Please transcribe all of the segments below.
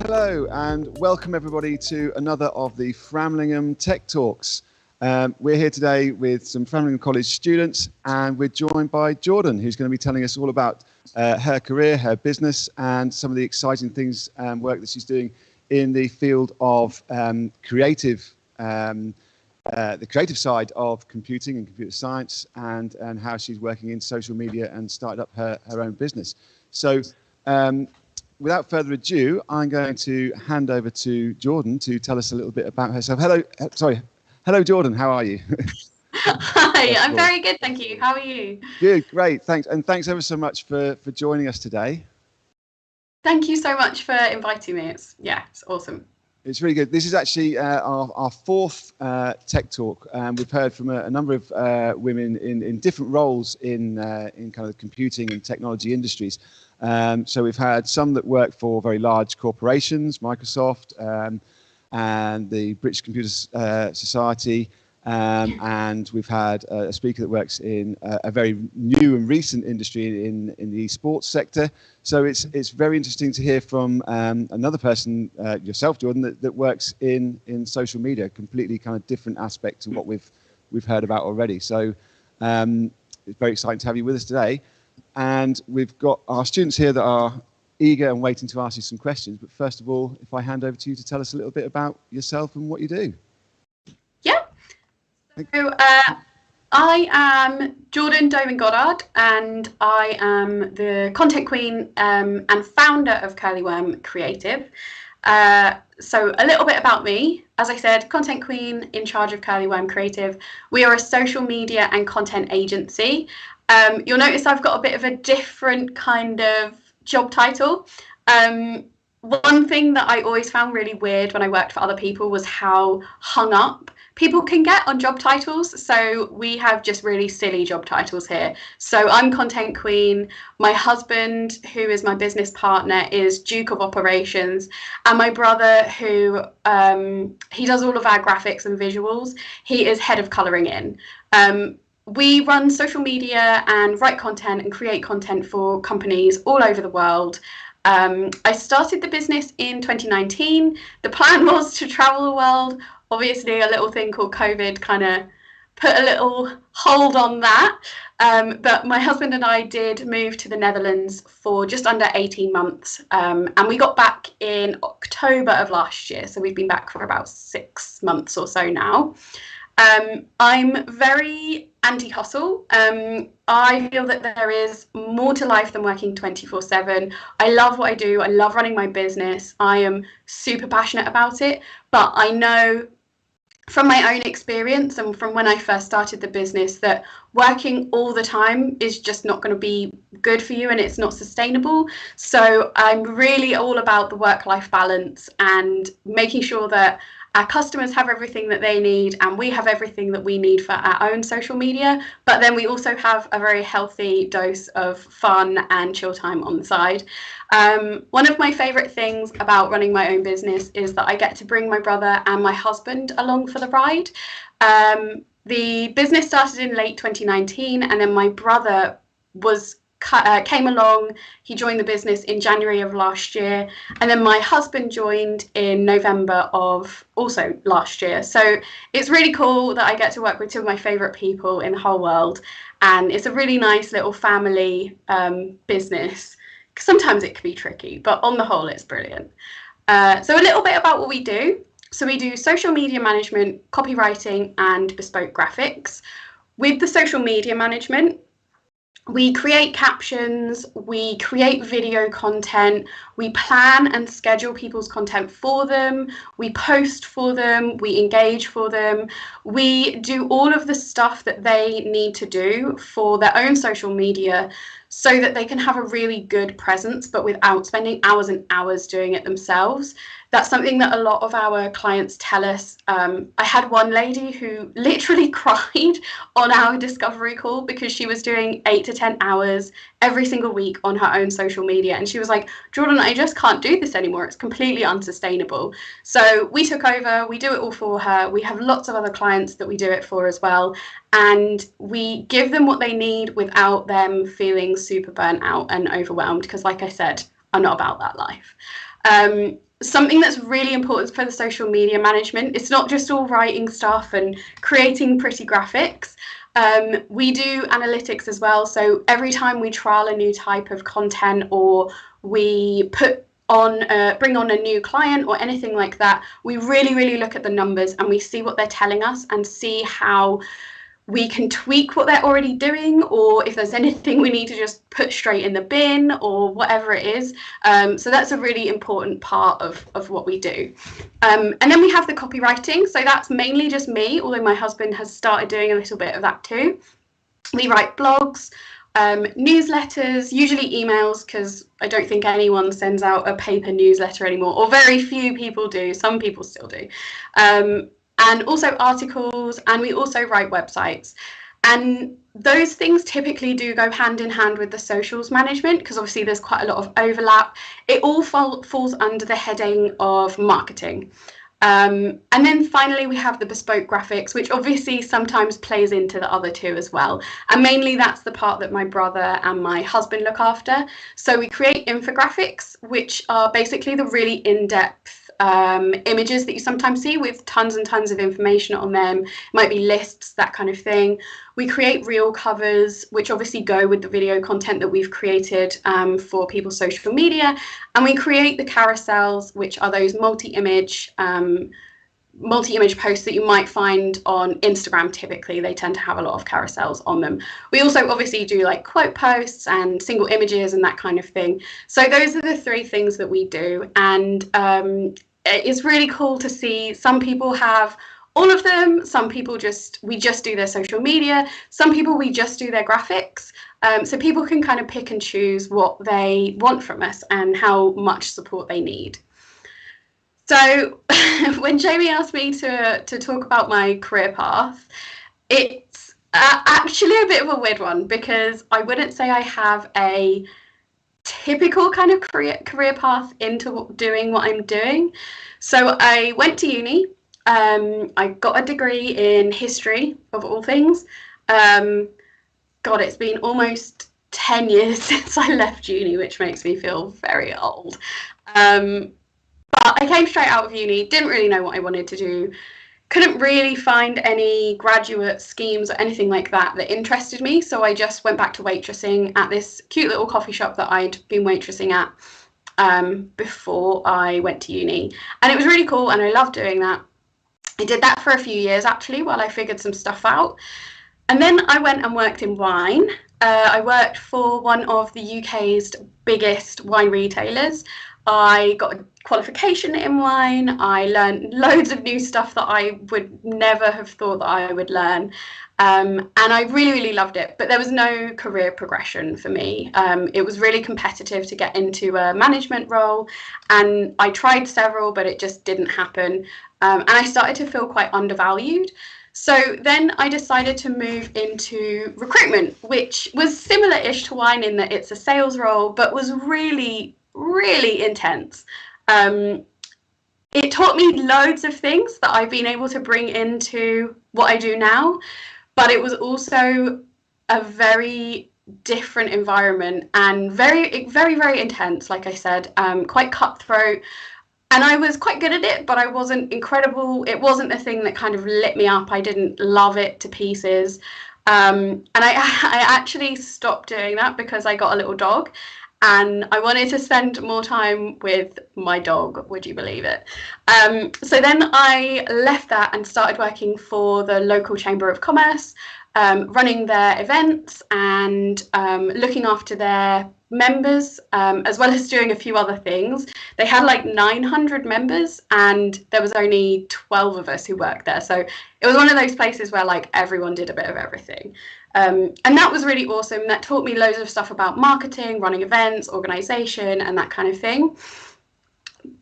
Hello and welcome everybody to another of the Framlingham Tech Talks. We're here today with some Framlingham College students, and we're joined by Jordan, who's going to be telling us all about her career, her business, and some of the exciting things and work that she's doing in the field of the creative side of computing and computer science, and how she's working in social media and started up her own business. So without further ado, I'm going to hand over to Jordan to tell us a little bit about herself. Hello, Jordan. How are you? Hi, I'm very good, thank you. How are you? Good, great, thanks. And thanks ever so much for joining us today. Thank you so much for inviting me. It's awesome. It's really good. This is actually our fourth tech talk, and we've heard from a number of women in different roles in kind of the computing and technology industries. So we've had some that work for very large corporations, Microsoft, and the British Computer Society, and we've had a speaker that works in a very new and recent industry in the esports sector. So it's very interesting to hear from another person, yourself, Jordan, that works in social media, completely kind of different aspect to what we've heard about already. So it's very exciting to have you with us today. And we've got our students here that are eager and waiting to ask you some questions. But first of all, if I hand over to you to tell us a little bit about yourself and what you do. Yeah. So I am Jordan Domin-Goddard, and I am the content queen and founder of Curly Worm Creative. So a little bit about me. As I said, content queen in charge of Curly Worm Creative. We are a social media and content agency. You'll notice I've got a bit of a different kind of job title. One thing that I always found really weird when I worked for other people was how hung up people can get on job titles. So we have just really silly job titles here. So I'm content queen. My husband, who is my business partner, is Duke of Operations. And my brother, who he does all of our graphics and visuals, he is head of colouring in. We run social media and write content and create content for companies all over the world. I started the business in 2019. The plan was to travel the world. Obviously, a little thing called COVID kind of put a little hold on that. But my husband and I did move to the Netherlands for just under 18 months. And we got back in October of last year. So we've been back for about 6 months or so now. I'm very anti-hustle. I feel that there is more to life than working 24/7. I love what I do. I love running my business. I am super passionate about it. But I know from my own experience and from when I first started the business that working all the time is just not going to be good for you, and it's not sustainable. So I'm really all about the work-life balance and making sure that our customers have everything that they need and we have everything that we need for our own social media, but then we also have a very healthy dose of fun and chill time on the side. One of my favorite things about running my own business is that I get to bring my brother and my husband along for the ride. The business started in late 2019, and then my brother came along. He joined the business in January of last year, and then my husband joined in November of also last year. So it's really cool that I get to work with two of my favorite people in the whole world, and it's a really nice little family business. Sometimes it can be tricky, but on the whole it's brilliant. So a little bit about what we do. So we do social media management, copywriting, and bespoke graphics. With the social media management, we create captions, we create video content, we plan and schedule people's content for them, we post for them, we engage for them, we do all of the stuff that they need to do for their own social media so that they can have a really good presence, but without spending hours and hours doing it themselves. That's something that a lot of our clients tell us. I had one lady who literally cried on our discovery call because she was doing 8 to 10 hours every single week on her own social media. And she was like, Jordan, I just can't do this anymore. It's completely unsustainable. So we took over, we do it all for her. We have lots of other clients that we do it for as well. And we give them what they need without them feeling super burnt out and overwhelmed. Because like I said, I'm not about that life. something that's really important for the social media management. It's not just all writing stuff and creating pretty graphics. We do analytics as well. So every time we trial a new type of content, or we bring on a new client or anything like that, we really look at the numbers and we see what they're telling us and see how we can tweak what they're already doing, or if there's anything we need to just put straight in the bin or whatever it is. So that's a really important part of what we do. And then we have the copywriting. So that's mainly just me, although my husband has started doing a little bit of that too. We write blogs, newsletters, usually emails, because I don't think anyone sends out a paper newsletter anymore, or very few people do. Some people still do. And also articles, and we also write websites. And those things typically do go hand in hand with the socials management, because obviously there's quite a lot of overlap. It all falls under the heading of marketing. And then finally we have the bespoke graphics, which obviously sometimes plays into the other two as well. And mainly that's the part that my brother and my husband look after. So we create infographics, which are basically the really in-depth images that you sometimes see with tons and tons of information on them. It might be lists, that kind of thing. We create reel covers, which obviously go with the video content that we've created for people's social media. And we create the carousels, which are those multi-image posts that you might find on Instagram. Typically, they tend to have a lot of carousels on them. We also obviously do like quote posts and single images and that kind of thing. So those are the three things that we do. And it's really cool to see some people have all of them. Some people we just do their social media. Some people we just do their graphics. So people can kind of pick and choose what they want from us and how much support they need. So when Jamie asked me to talk about my career path, it's actually a bit of a weird one, because I wouldn't say I have a typical kind of career path into doing what I'm doing. So I went to uni. I got a degree in history, of all things. God, it's been almost 10 years since I left uni, which makes me feel very old. But I came straight out of uni, didn't really know what I wanted to do, couldn't really find any graduate schemes or anything like that interested me. So I just went back to waitressing at this cute little coffee shop that I'd been waitressing at before I went to uni. And it was really cool, and I loved doing that. I did that for a few years, actually, while I figured some stuff out. And then I went and worked in wine. I worked for one of the UK's biggest wine retailers. I got a qualification in wine. I learned loads of new stuff that I would never have thought that I would learn. And I really loved it. But there was no career progression for me. It was really competitive to get into a management role. And I tried several, but it just didn't happen. And I started to feel quite undervalued. So then I decided to move into recruitment, which was similar-ish to wine in that it's a sales role, but was really intense. It taught me loads of things that I've been able to bring into what I do now, but it was also a very different environment and very intense, like I said, quite cutthroat. And I was quite good at it, but I wasn't incredible. It wasn't the thing that kind of lit me up. I didn't love it to pieces. And I actually stopped doing that because I got a little dog. And I wanted to spend more time with my dog, would you believe it? So then I left that and started working for the local Chamber of Commerce, running their events and looking after their members, as well as doing a few other things. They had like 900 members and there was only 12 of us who worked there. So it was one of those places where like everyone did a bit of everything. And that was really awesome. That taught me loads of stuff about marketing, running events, organization, and that kind of thing.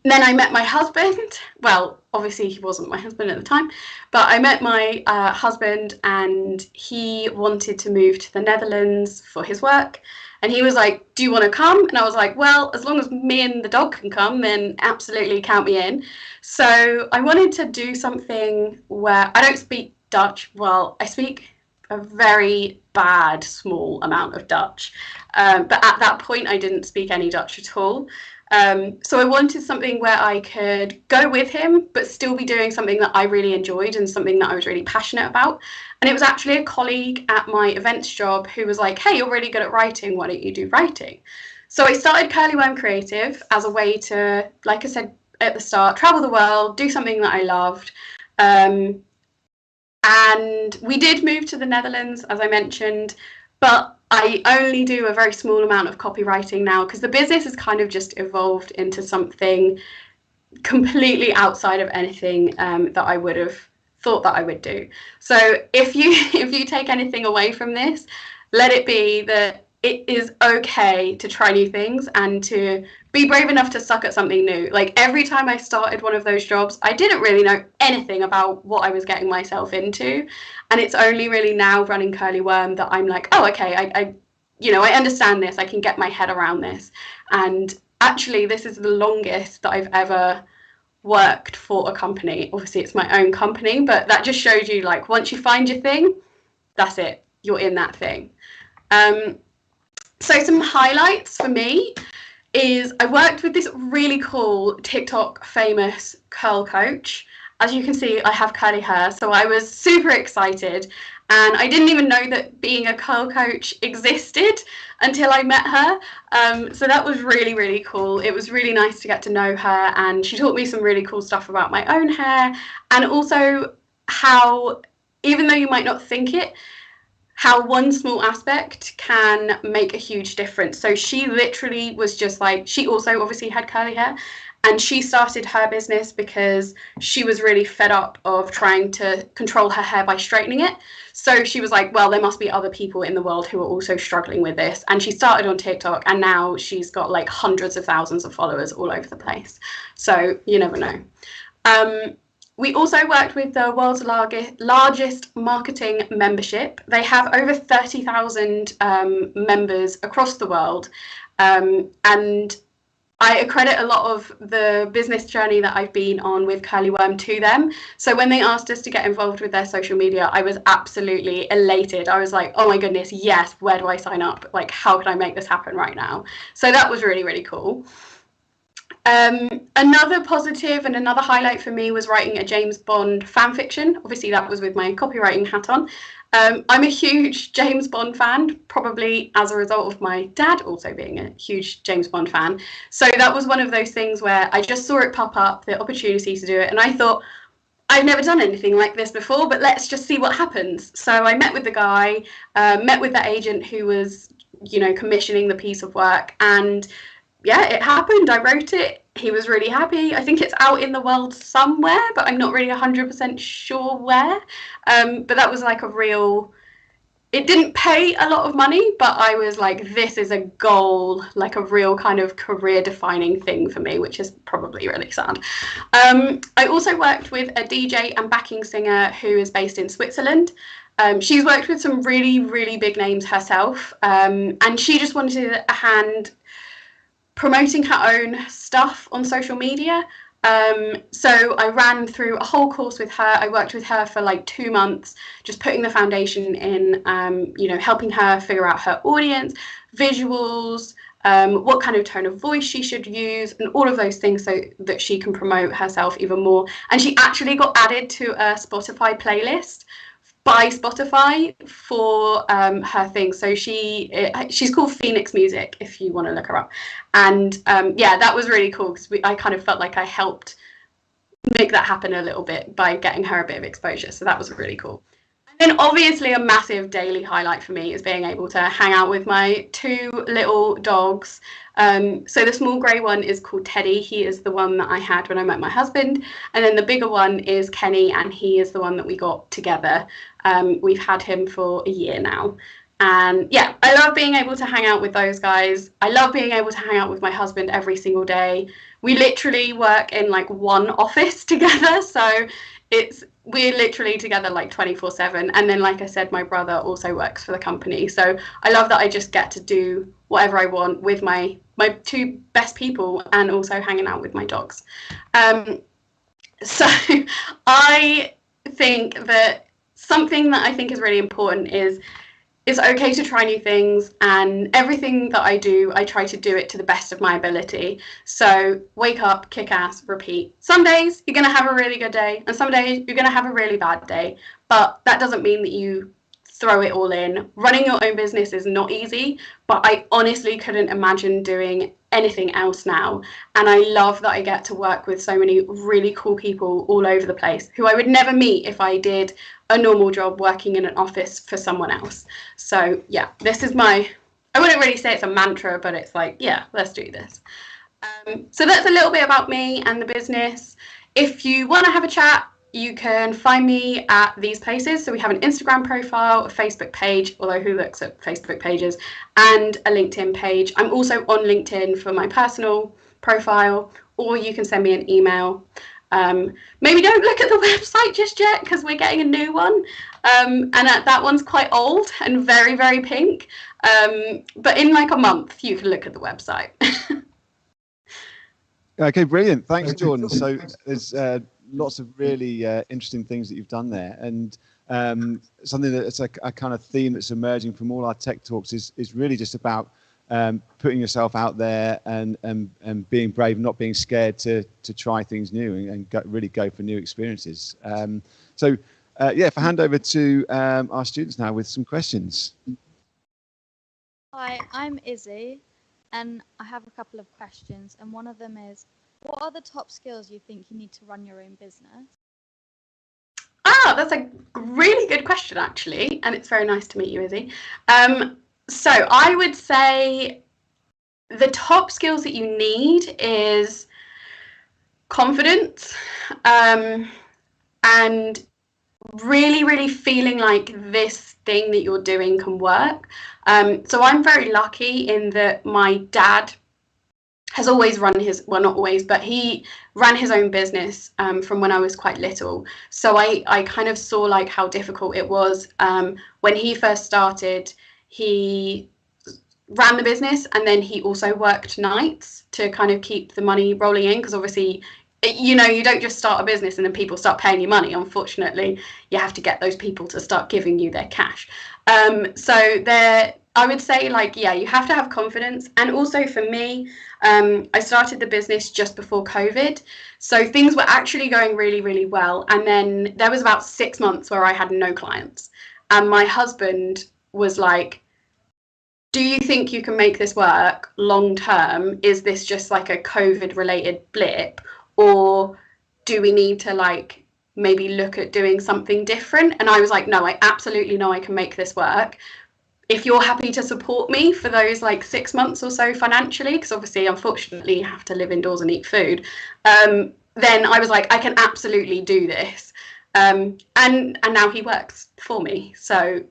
Then I met my husband. Well, obviously he wasn't my husband at the time, but I met my husband and he wanted to move to the Netherlands for his work. And he was like, do you want to come? And I was like, well, as long as me and the dog can come, then absolutely count me in. So I wanted to do something where I don't speak Dutch. Well, I speak a very bad small amount of Dutch. But at that point, I didn't speak any Dutch at all. So I wanted something where I could go with him, but still be doing something that I really enjoyed and something that I was really passionate about. And it was actually a colleague at my events job who was like, hey, you're really good at writing. Why don't you do writing? So I started Curly Worm Creative as a way to, like I said at the start, travel the world, do something that I loved. And we did move to the Netherlands, as I mentioned, but I only do a very small amount of copywriting now because the business has kind of just evolved into something completely outside of anything that I would have thought that I would do. So if you take anything away from this, let it be that it is okay to try new things and to be brave enough to suck at something new. Like every time I started one of those jobs, I didn't really know anything about what I was getting myself into. And it's only really now running Curly Worm that I'm like, oh, okay, I understand this. I can get my head around this. And actually, this is the longest that I've ever worked for a company. Obviously, it's my own company, but that just shows you, like, once you find your thing, that's it. You're in that thing. So some highlights for me is I worked with this really cool TikTok famous curl coach. As you can see, I have curly hair, so I was super excited. And I didn't even know that being a curl coach existed until I met her. So that was really, really cool. It was really nice to get to know her, and she taught me some really cool stuff about my own hair, and also how, even though you might not think it, how one small aspect can make a huge difference. So she literally was just like, she also obviously had curly hair, and she started her business because she was really fed up of trying to control her hair by straightening it. So she was like, well, there must be other people in the world who are also struggling with this. And she started on TikTok, and now she's got like hundreds of thousands of followers all over the place. So you never know. We also worked with the world's largest marketing membership. They have over 30,000 members across the world. And I accredit a lot of the business journey that I've been on with Curly Worm to them. So when they asked us to get involved with their social media, I was absolutely elated. I was like, oh my goodness, yes, where do I sign up? Like, how can I make this happen right now? So that was really, really cool. Another positive and another highlight for me was writing a James Bond fan fiction. Obviously, that was with my copywriting hat on. I'm a huge James Bond fan, probably as a result of my dad also being a huge James Bond fan. So that was one of those things where I just saw it pop up, the opportunity to do it, and I thought, I've never done anything like this before, but let's just see what happens. So I met with the guy, met with the agent who was, commissioning the piece of work, and yeah, it happened. I wrote it. He was really happy. I think it's out in the world somewhere, but I'm not really 100% sure where. But that was like it didn't pay a lot of money, but I was like, this is a goal, like a real kind of career defining thing for me, which is probably really sad. I also worked with a DJ and backing singer who is based in Switzerland. She's worked with some really, really big names herself. And she just wanted a hand promoting her own stuff on social media. So I ran through a whole course with her. I worked with her for like 2 months, just putting the foundation in, helping her figure out her audience, visuals, what kind of tone of voice she should use, and all of those things so that she can promote herself even more. And she actually got added to a Spotify playlist by Spotify for her thing. So she's called Phoenix Music, if you want to look her up. And yeah, that was really cool because I kind of felt like I helped make that happen a little bit by getting her a bit of exposure. So that was really cool. And then obviously a massive daily highlight for me is being able to hang out with my 2 little dogs. So the small grey one is called Teddy. He is the one that I had when I met my husband. And then the bigger one is Kenny, and he is the one that we got together. We've had him for a year now. And yeah, I love being able to hang out with those guys. I love being able to hang out with my husband every single day. We literally work in like one office together. So we're literally together like 24/7. And then, like I said, my brother also works for the company. So I love that I just get to do whatever I want with my 2 best people, and also hanging out with my dogs. So I think that something that I think is really important is it's okay to try new things, and everything that I do, I try to do it to the best of my ability. So wake up, kick ass, repeat. Some days you're going to have a really good day, and some days you're going to have a really bad day. But that doesn't mean that you throw it all in. Running your own business is not easy, but I honestly couldn't imagine doing anything else now. And I love that I get to work with so many really cool people all over the place who I would never meet if I did a normal job working in an office for someone else. So yeah, this is I wouldn't really say it's a mantra, but it's like, yeah, let's do this. So that's a little bit about me and the business. If you want to have a chat, you can find me at these places. So we have an Instagram profile, a Facebook page, although who looks at Facebook pages, and a LinkedIn page. I'm also on LinkedIn for my personal profile, or you can send me an email. Maybe don't look at the website just yet because we're getting a new one. And that one's quite old and very, very pink. But in like a month, you can look at the website. Okay, brilliant. Thanks, Jordan. So there's lots of really interesting things that you've done there, and something that's a kind of theme that's emerging from all our tech talks is really just about putting yourself out there and being brave, not being scared to try things new and really go for new experiences. So if I hand over to our students now with some questions. Hi, I'm Izzy, and I have a couple of questions, and one of them is, what are the top skills you think you need to run your own business? That's a really good question, actually, and it's very nice to meet you, Izzy. So I would say the top skills that you need is confidence, and really, really feeling like this thing that you're doing can work. So I'm very lucky in that my dad has always run not always, but he ran his own business from when I was quite little. So I kind of saw like how difficult it was. When he first started, he ran the business, and then he also worked nights to kind of keep the money rolling in, because obviously, you don't just start a business and then people start paying you money. Unfortunately, you have to get those people to start giving you their cash. I would say, like, yeah, you have to have confidence. And also for me, I started the business just before COVID. So things were actually going really, really well. And then there was about 6 months where I had no clients. And my husband was like, do you think you can make this work long term? Is this just like a COVID related blip? Or do we need to like maybe look at doing something different? And I was like, no, I absolutely know I can make this work. If you're happy to support me for those like 6 months or so financially, because obviously, unfortunately, you have to live indoors and eat food, then I was like, I can absolutely do this. And now he works for me. So,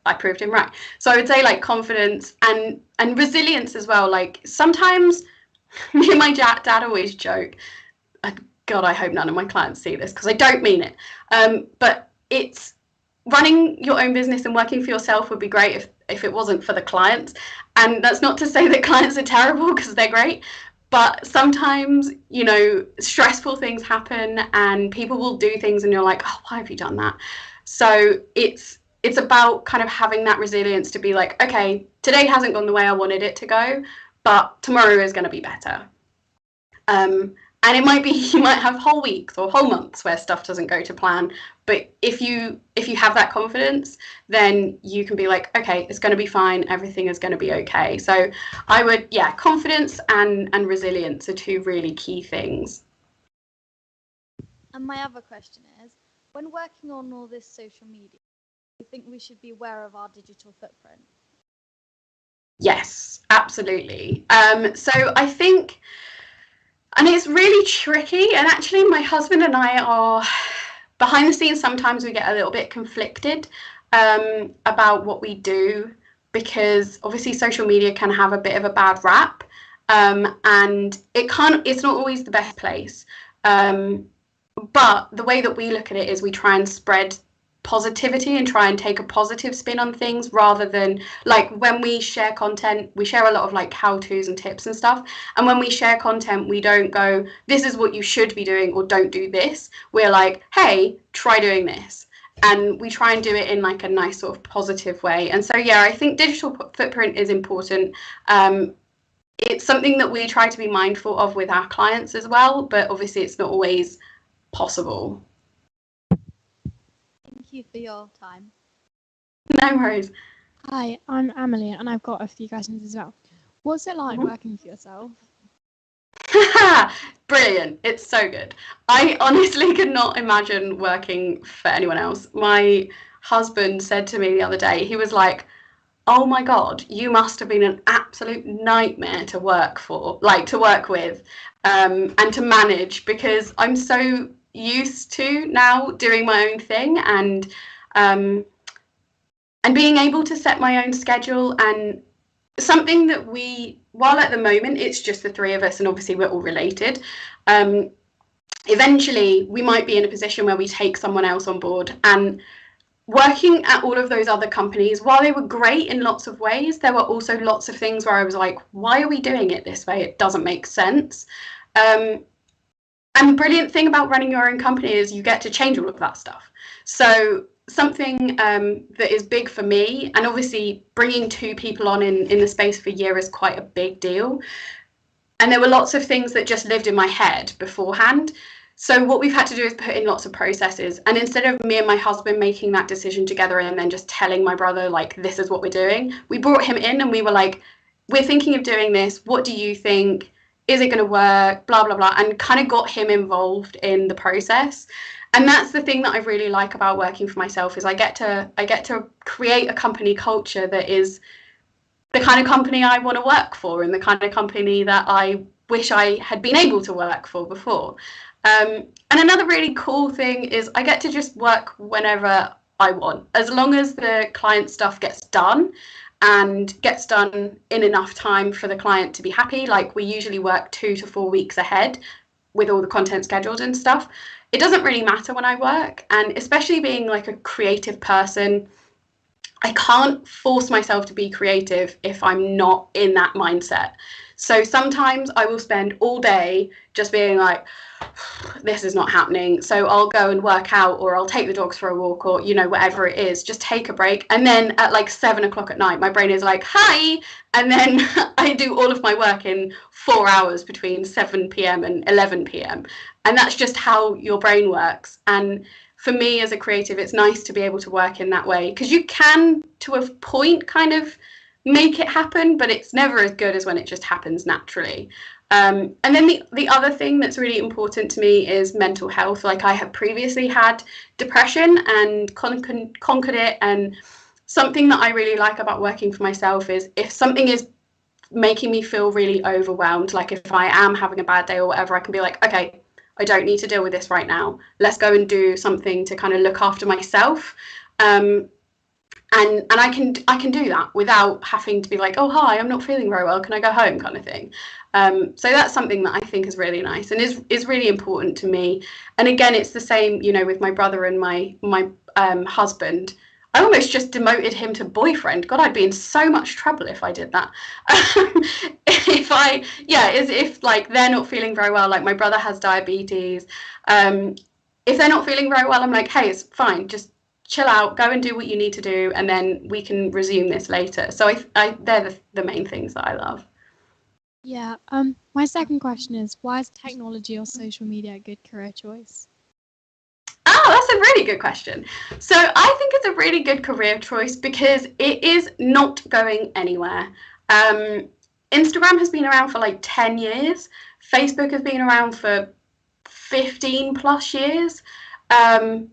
I proved him right. So I would say like confidence and resilience as well. Like sometimes me and my dad always joke, God, I hope none of my clients see this because I don't mean it. But it's running your own business and working for yourself would be great if it wasn't for the clients. And that's not to say that clients are terrible, because they're great. But sometimes, stressful things happen and people will do things and you're like, oh, why have you done that? So it's about kind of having that resilience to be like, okay, today hasn't gone the way I wanted it to go, but tomorrow is going to be better. And it might be, you might have whole weeks or whole months where stuff doesn't go to plan. But if you have that confidence, then you can be like, okay, it's going to be fine. Everything is going to be okay. So I would, confidence and resilience are two really key things. And my other question is, when working on all this social media, do you think we should be aware of our digital footprint? Yes, absolutely. So I think, and it's really tricky, and actually my husband and I are behind the scenes. Sometimes we get a little bit conflicted about what we do, because obviously social media can have a bit of a bad rap, and it's not always the best place. But the way that we look at it is we try and spread positivity and try and take a positive spin on things, rather than like when we share content, we share a lot of like how-tos and tips and stuff. And when we share content, we don't go, this is what you should be doing, or don't do this. We're like, hey, try doing this. and we try and do it in like a nice sort of positive way. And so, yeah, I think digital footprint is important. It's something that we try to be mindful of with our clients as well, but obviously it's not always possible. Thank you for your time. No worries. Hi, I'm Emily, and I've got a few questions as well. What's it like working for yourself? Brilliant. It's so good. I honestly could not imagine working for anyone else. My husband said to me the other day, he was like, oh my God, you must have been an absolute nightmare to work for, like to work with, and to manage, because I'm so used to now doing my own thing and being able to set my own schedule. And something that while at the moment it's just the three of us, and obviously we're all related, eventually we might be in a position where we take someone else on board. And working at all of those other companies, while they were great in lots of ways, there were also lots of things where I was like, why are we doing it this way? It doesn't make sense. And the brilliant thing about running your own company is you get to change all of that stuff. So something that is big for me, and obviously bringing two people on in the space of a year is quite a big deal. And there were lots of things that just lived in my head beforehand. So what we've had to do is put in lots of processes. And instead of me and my husband making that decision together and then just telling my brother, like, this is what we're doing, we brought him in and we were like, we're thinking of doing this. What do you think? Is it going to work? Blah, blah, blah. And kind of got him involved in the process. And that's the thing that I really like about working for myself, is I get to create a company culture that is the kind of company I want to work for, and the kind of company that I wish I had been able to work for before. And another really cool thing is I get to just work whenever I want, as long as the client stuff gets done and gets done in enough time for the client to be happy. Like, we usually work 2 to 4 weeks ahead with all the content scheduled and stuff. It doesn't really matter when I work, and especially being like a creative person, I can't force myself to be creative if I'm not in that mindset. So sometimes I will spend all day just being like, this is not happening. So I'll go and work out, or I'll take the dogs for a walk, or, you know, whatever it is, just take a break. And then at like 7 o'clock at night, my brain is like, hi. And then I do all of my work in 4 hours between 7 p.m. and 11 p.m. And that's just how your brain works. And for me as a creative, it's nice to be able to work in that way, because you can, to a point, kind of make it happen, but it's never as good as when it just happens naturally. And then the other thing that's really important to me is mental health. Like, I have previously had depression and conquered it. And something that I really like about working for myself is if something is making me feel really overwhelmed, like if I am having a bad day or whatever, I can be like, okay, I don't need to deal with this right now. Let's go and do something to kind of look after myself. And I can do that without having to be like, oh, hi, I'm not feeling very well, can I go home, kind of thing. So that's something that I think is really nice and is really important to me. And again, it's the same, you know, with my brother and my husband. I almost just demoted him to boyfriend. God, I'd be in so much trouble if I did that. If like they're not feeling very well, like my brother has diabetes. If they're not feeling very well, I'm like, hey, it's fine, just chill out, go and do what you need to do, and then we can resume this later. So they're the main things that I love. Yeah. My second question is, why is technology or social media a good career choice? Oh, that's a really good question. So I think it's a really good career choice because it is not going anywhere. Instagram has been around for like 10 years. Facebook has been around for 15 plus years. And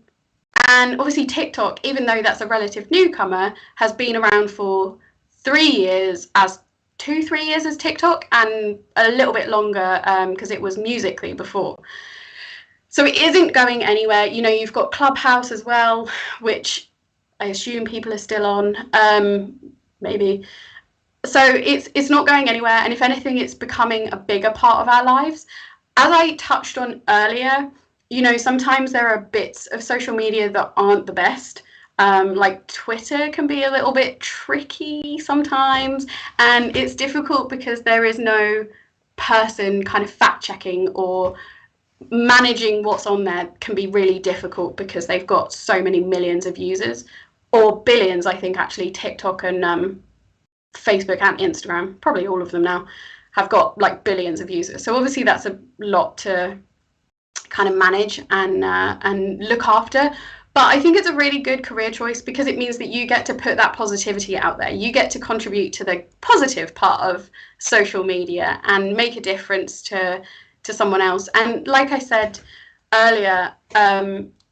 obviously TikTok, even though that's a relative newcomer, has been around for 3 years as 2-3 years as TikTok, and a little bit longer because it was Musical.ly before. So it isn't going anywhere. You know, you've got Clubhouse as well, which I assume people are still on, maybe. So it's not going anywhere. And if anything, it's becoming a bigger part of our lives. As I touched on earlier, you know, sometimes there are bits of social media that aren't the best. Like Twitter can be a little bit tricky sometimes. And it's difficult because there is no person kind of fact checking or managing what's on there can be really difficult because they've got so many millions of users, or billions, I think, actually. TikTok and Facebook and Instagram, probably all of them now, have got like billions of users. So obviously that's a lot to kind of manage and look after. But I think it's a really good career choice because it means that you get to put that positivity out there. You get to contribute to the positive part of social media and make a difference to someone else. And like I said earlier,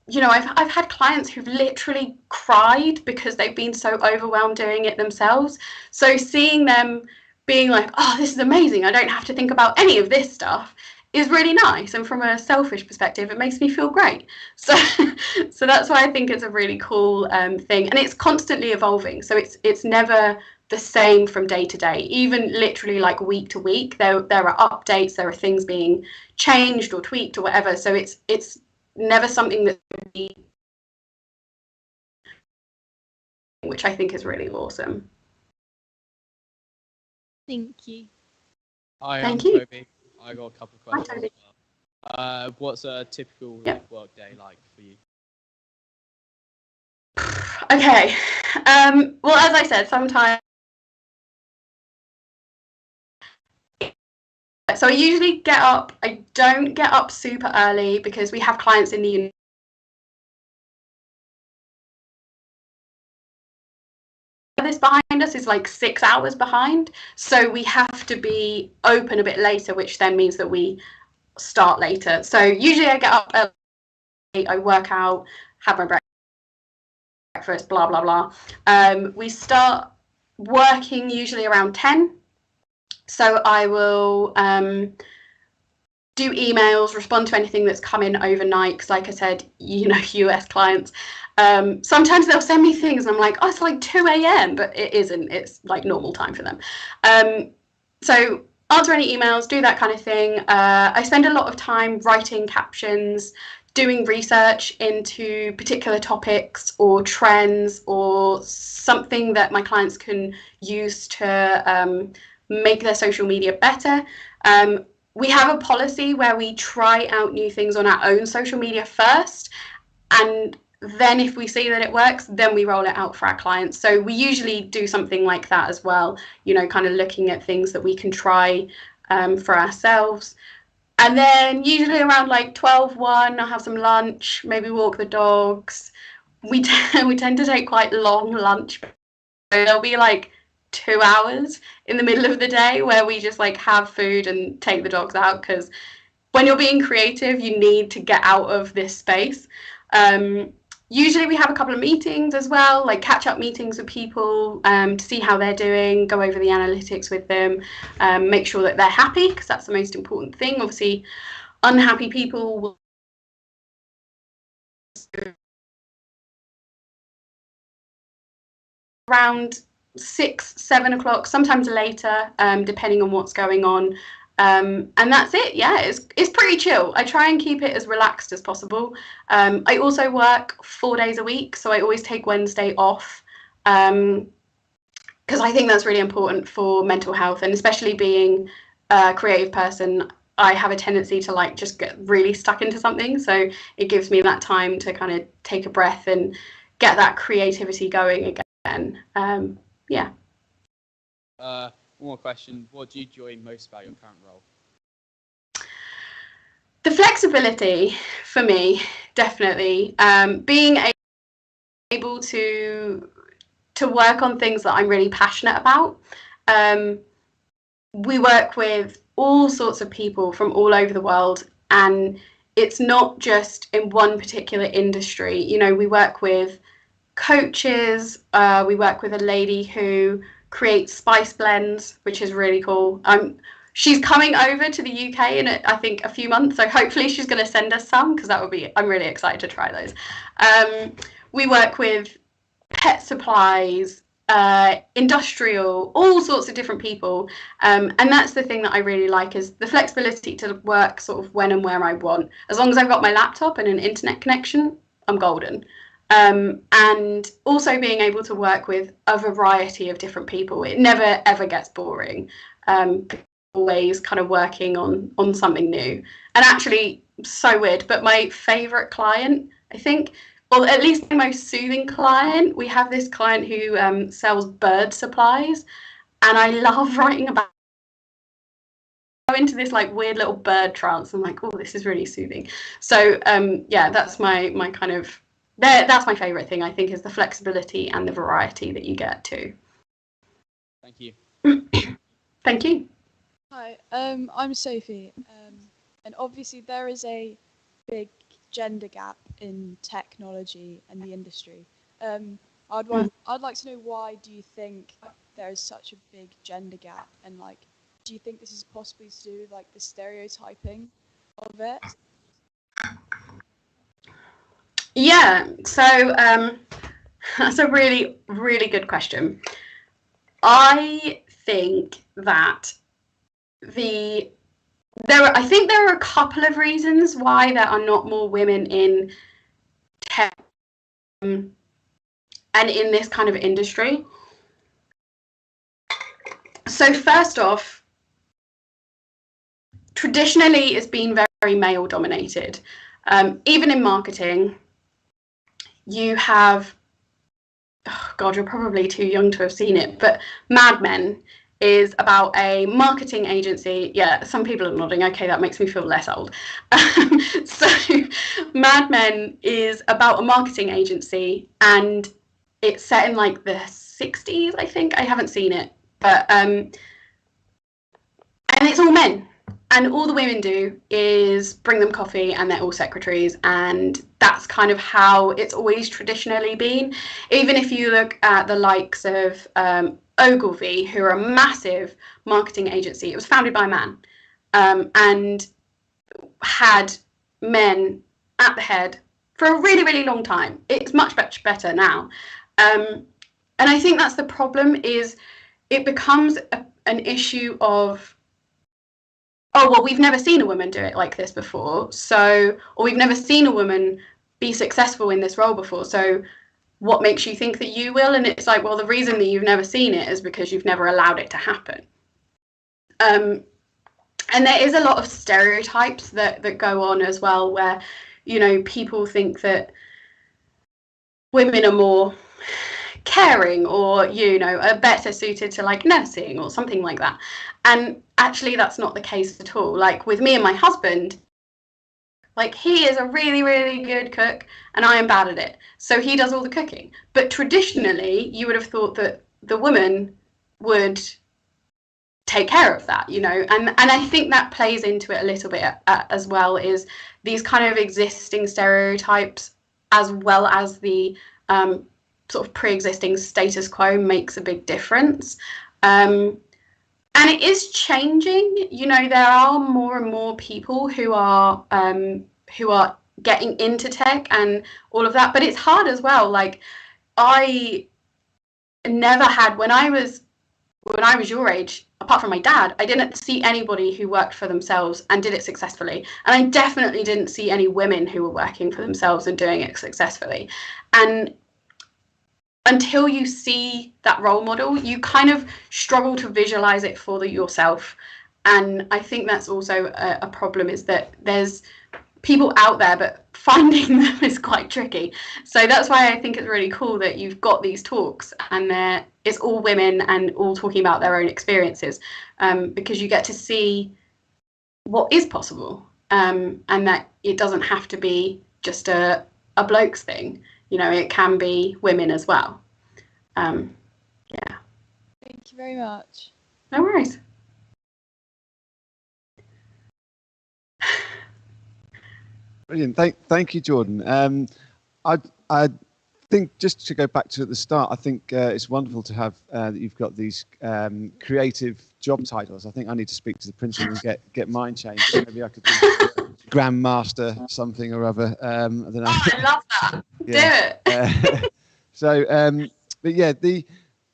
you know, I've had clients who've literally cried because they've been so overwhelmed doing it themselves. So seeing them being like, oh, this is amazing, I don't have to think about any of this stuff, is really nice. And from a selfish perspective, it makes me feel great. So so that's why I think it's a really cool thing. And it's constantly evolving. So it's never the same from day to day, even literally like week to week. There are updates, there are things being changed or tweaked or whatever. So it's never something that, which I think is really awesome. Thank you. Hi, Thank I'm you. Toby. I got a couple of questions Toby. as well. What's a typical work day like for you? Okay. Well, as I said, sometimes. So I usually get up. I don't get up super early because we have clients in the this behind us is like 6 hours behind, so we have to be open a bit later, which then means that we start later. So usually I get up early, I work out, have my breakfast, blah blah blah. We start working usually around 10, so I will do emails, respond to anything that's come in overnight, because like I said, you know, US clients, sometimes they'll send me things and I'm like, oh, it's like 2 a.m, but it isn't, it's like normal time for them. So answer any emails, do that kind of thing. I spend a lot of time writing captions, doing research into particular topics or trends or something that my clients can use to make their social media better. We have a policy where we try out new things on our own social media first, and then if we see that it works, then we roll it out for our clients. So we usually do something like that as well, you know, kind of looking at things that we can try for ourselves. And then usually around like 12:01, I'll have some lunch, maybe walk the dogs. We tend to take quite long lunch. So there'll be like 2 hours in the middle of the day where we just like have food and take the dogs out, because when you're being creative, you need to get out of this space. Usually we have a couple of meetings as well, like catch-up meetings with people to see how they're doing, go over the analytics with them, make sure that they're happy, because that's the most important thing. Obviously, unhappy people will around 6, 7 o'clock, sometimes later, depending on what's going on. And that's it. Yeah, it's pretty chill. I try and keep it as relaxed as possible. I also work 4 days a week, so I always take Wednesday off, because I think that's really important for mental health, and especially being a creative person, I have a tendency to like just get really stuck into something. So it gives me that time to kind of take a breath and get that creativity going again. Yeah. One more question. What do you enjoy most about your current role? The flexibility for me, definitely. Being able to work on things that I'm really passionate about. We work with all sorts of people from all over the world, and it's not just in one particular industry. You know, we work with coaches, we work with a lady who creates spice blends, which is really cool. She's coming over to the UK in I think a few months, so hopefully she's going to send us some, because that would be, I'm really excited to try those. We work with pet supplies, industrial, all sorts of different people, and that's the thing that I really like, is the flexibility to work sort of when and where I want. As long as I've got my laptop and an internet connection, I'm golden. And also being able to work with a variety of different people. It never ever gets boring, always kind of working on something new. And actually, so weird, but my favorite client, I think, or at least the most soothing client, we have this client who sells bird supplies, and I love writing about into this like weird little bird trance. I'm like, oh, this is really soothing. So yeah, that's my kind of that's my favorite thing, I think, is the flexibility and the variety that you get too. Thank you. Thank you. Hi, I'm Sophie, and obviously there is a big gender gap in technology and the industry. I'd like to know, why do you think there is such a big gender gap, and like, do you think this is possibly to do with like the stereotyping of it? Yeah, so that's a really, really good question. I think that I think there are a couple of reasons why there are not more women in tech and in this kind of industry. So first off, traditionally it's been very male dominated. Even in marketing, you have, oh God, you're probably too young to have seen it, but Mad Men is about a marketing agency. Yeah, some people are nodding. Okay, that makes me feel less old. So Mad Men is about a marketing agency, and it's set in like the 60s, I think. I haven't seen it, but and it's all men, and all the women do is bring them coffee, and they're all secretaries, and that's kind of how it's always traditionally been. Even if you look at the likes of Ogilvy, who are a massive marketing agency, it was founded by a man, and had men at the head for a really, really long time. It's much better now, and I think that's the problem, is it becomes an issue of, oh, well, we've never seen a woman do it like this before, so, or we've never seen a woman be successful in this role before, so what makes you think that you will? And it's like, well, the reason that you've never seen it is because you've never allowed it to happen. And there is a lot of stereotypes that go on as well, where, you know, people think that women are more caring, or, you know, are better suited to like nursing or something like that. And actually that's not the case at all. Like with me and my husband, like, he is a really, really good cook and I am bad at it, so he does all the cooking. But traditionally you would have thought that the woman would take care of that, you know, and I think that plays into it a little bit as well, is these kind of existing stereotypes, as well as the sort of pre-existing status quo, makes a big difference. And it is changing, you know, there are more and more people who are getting into tech and all of that, but it's hard as well. Like, I never had, when I was your age, apart from my dad, I didn't see anybody who worked for themselves and did it successfully. And I definitely didn't see any women who were working for themselves and doing it successfully. And until you see that role model, you kind of struggle to visualize it for yourself. And I think that's also a problem, is that there's people out there, but finding them is quite tricky. So that's why I think it's really cool that you've got these talks, and it's all women and all talking about their own experiences, because you get to see what is possible, and that it doesn't have to be just a bloke's thing. You know, it can be women as well. Yeah. Thank you very much. No worries. Brilliant. Thank you, Jordan. I think, just to go back to at the start, I think it's wonderful to have that you've got these creative job titles. I think I need to speak to the principal and get mine changed. So maybe I could be Grandmaster something or other. I don't know. Oh, I love that. Yeah. Do it. So, but yeah,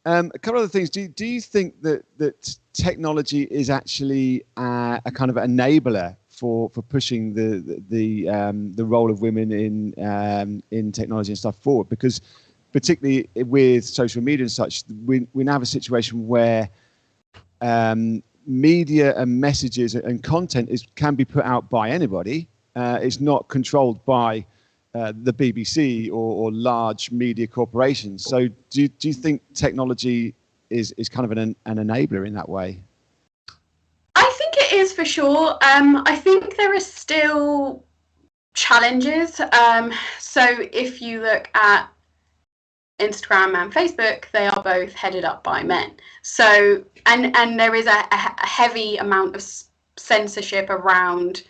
a couple of other things. Do you think that technology is actually a kind of enabler for pushing the role of women in technology and stuff forward? Because particularly with social media and such, we now have a situation where media and messages and content can be put out by anybody. It's not controlled by the BBC or large media corporations. So do you think technology is kind of an enabler in that way? I think it is for sure. I think there are still challenges. So if you look at Instagram and Facebook, they are both headed up by men. So and there is a heavy amount of censorship around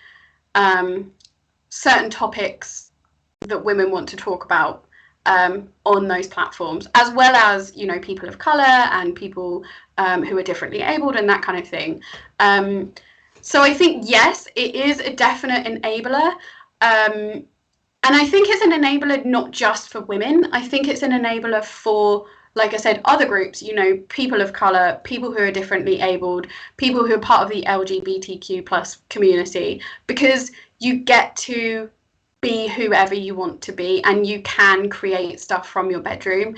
certain topics that women want to talk about on those platforms, as well as, you know, people of color and people who are differently abled and that kind of thing. So I think, yes, it is a definite enabler. And I think it's an enabler not just for women. I think it's an enabler for, like I said, other groups, you know, people of color, people who are differently abled, people who are part of the LGBTQ plus community, because you get to be whoever you want to be, and you can create stuff from your bedroom.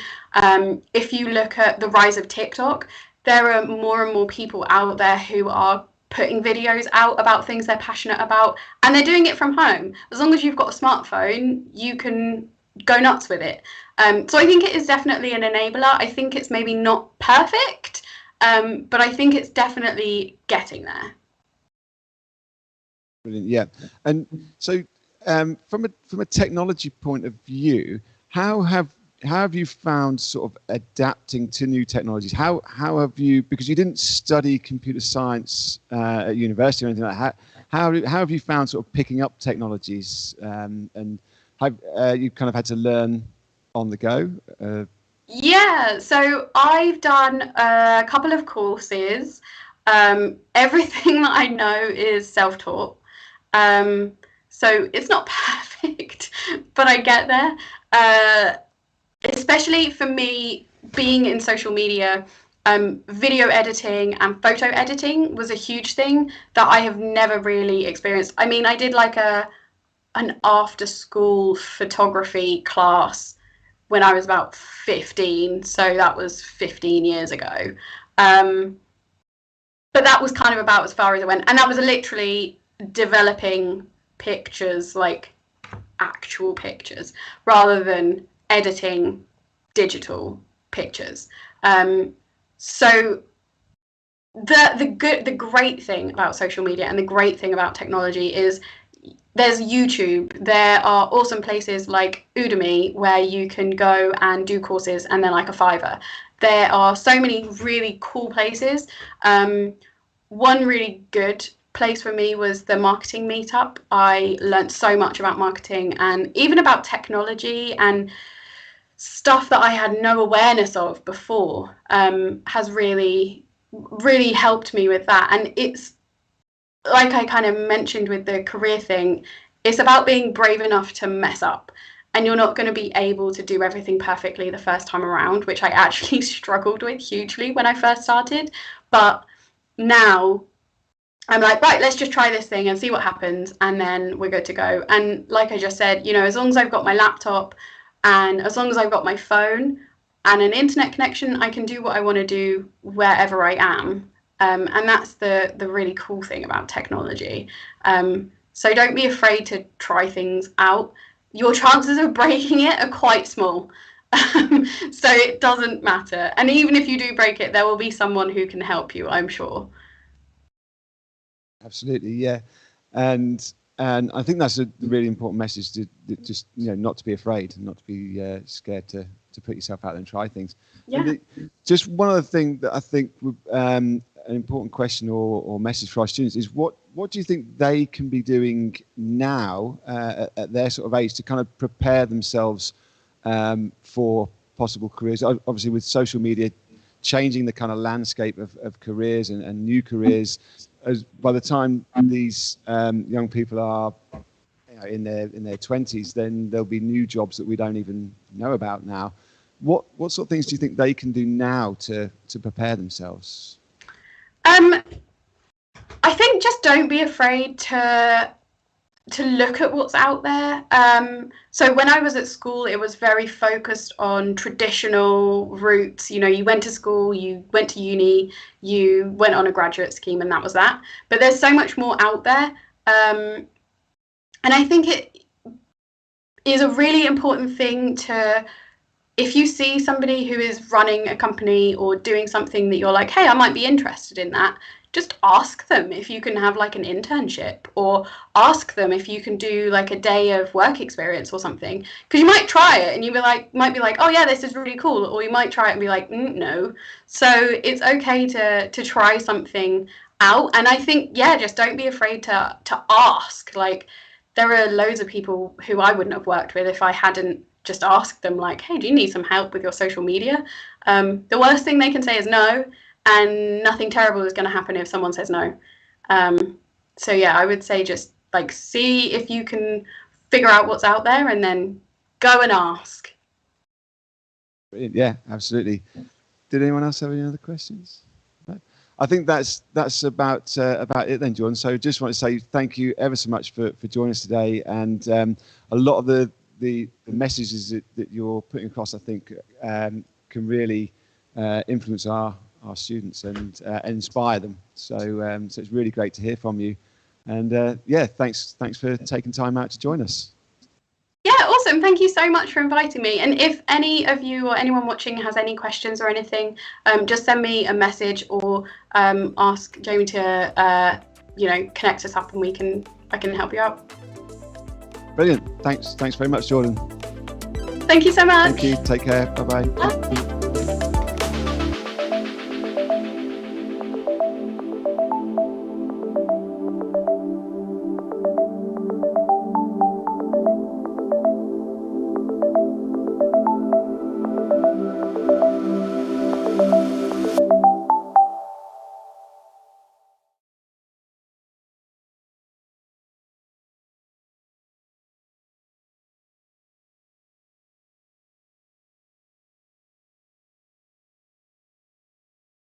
If you look at the rise of TikTok, there are more and more people out there who are putting videos out about things they're passionate about, and they're doing it from home. As long as you've got a smartphone, you can go nuts with it. So I think it is definitely an enabler. I think it's maybe not perfect, but I think it's definitely getting there. Brilliant, yeah. And so from a technology point of view, how have you found sort of adapting to new technologies? How have you, because you didn't study computer science at university or anything like that, how have you found sort of picking up technologies, and have you kind of had to learn on the go? Yeah, so I've done a couple of courses. Everything that I know is self-taught. So it's not perfect, but I get there. Especially for me, being in social media, video editing and photo editing was a huge thing that I have never really experienced. I mean, I did like an after school photography class when I was about 15, so that was 15 years ago. But that was kind of about as far as I went, and that was literally developing pictures, like actual pictures, rather than editing digital pictures. So the great thing about social media and the great thing about technology is there's YouTube. There are awesome places like Udemy where you can go and do courses and they're like a $5. There are so many really cool places. One really good place for me was the marketing meetup. I learned so much about marketing and even about technology and stuff that I had no awareness of before. Has really helped me with that. And it's like I kind of mentioned with the career thing, it's about being brave enough to mess up. And you're not going to be able to do everything perfectly the first time around, which I actually struggled with hugely when I first started. But now I'm like, right, let's just try this thing and see what happens, and then we're good to go. And like I just said, you know, as long as I've got my laptop and as long as I've got my phone and an internet connection, I can do what I want to do wherever I am. And that's the really cool thing about technology. So don't be afraid to try things out. Your chances of breaking it are quite small. So it doesn't matter. And even if you do break it, there will be someone who can help you, I'm sure. Absolutely, yeah. And I think that's a really important message, to just, you know, not to be afraid, not to be scared to put yourself out there and try things. Yeah. Just one other thing that I think an important question or message for our students is what do you think they can be doing now at their sort of age to kind of prepare themselves for possible careers? Obviously, with social media changing the kind of landscape of careers and new careers, as by the time these young people are, you know, in their 20s, then there'll be new jobs that we don't even know about now. What sort of things do you think they can do now to prepare themselves? I think just don't be afraid to to look at what's out there. So when I was at school, it was very focused on traditional routes. You know, you went to school, you went to uni, you went on a graduate scheme, and that was that. But there's so much more out there. And I think it is a really important thing to, if you see somebody who is running a company or doing something that you're like, hey, I might be interested in that, just ask them if you can have like an internship, or ask them if you can do like a day of work experience or something, because you might try it and might be like, oh yeah, this is really cool, or you might try it and be like, no. So it's okay to try something out. And I think, yeah, just don't be afraid to ask. Like, there are loads of people who I wouldn't have worked with if I hadn't just asked them, like, hey, do you need some help with your social media? The worst thing they can say is no, and nothing terrible is going to happen if someone says no. So yeah, I would say just like see if you can figure out what's out there, and then go and ask. Yeah, absolutely. Did anyone else have any other questions? No? I think that's about it then, John. So just want to say thank you ever so much for joining us today, and a lot of the messages that you're putting across, I think, can really influence our students and inspire them. So so it's really great to hear from you, and yeah, thanks for taking time out to join us. Yeah, awesome. Thank you so much for inviting me. And if any of you or anyone watching has any questions or anything, just send me a message, or ask Jamie to connect us up, and I can help you out. Brilliant. Thanks very much, Jordan. Thank you so much. Thank you. Take care. Bye-bye. Bye.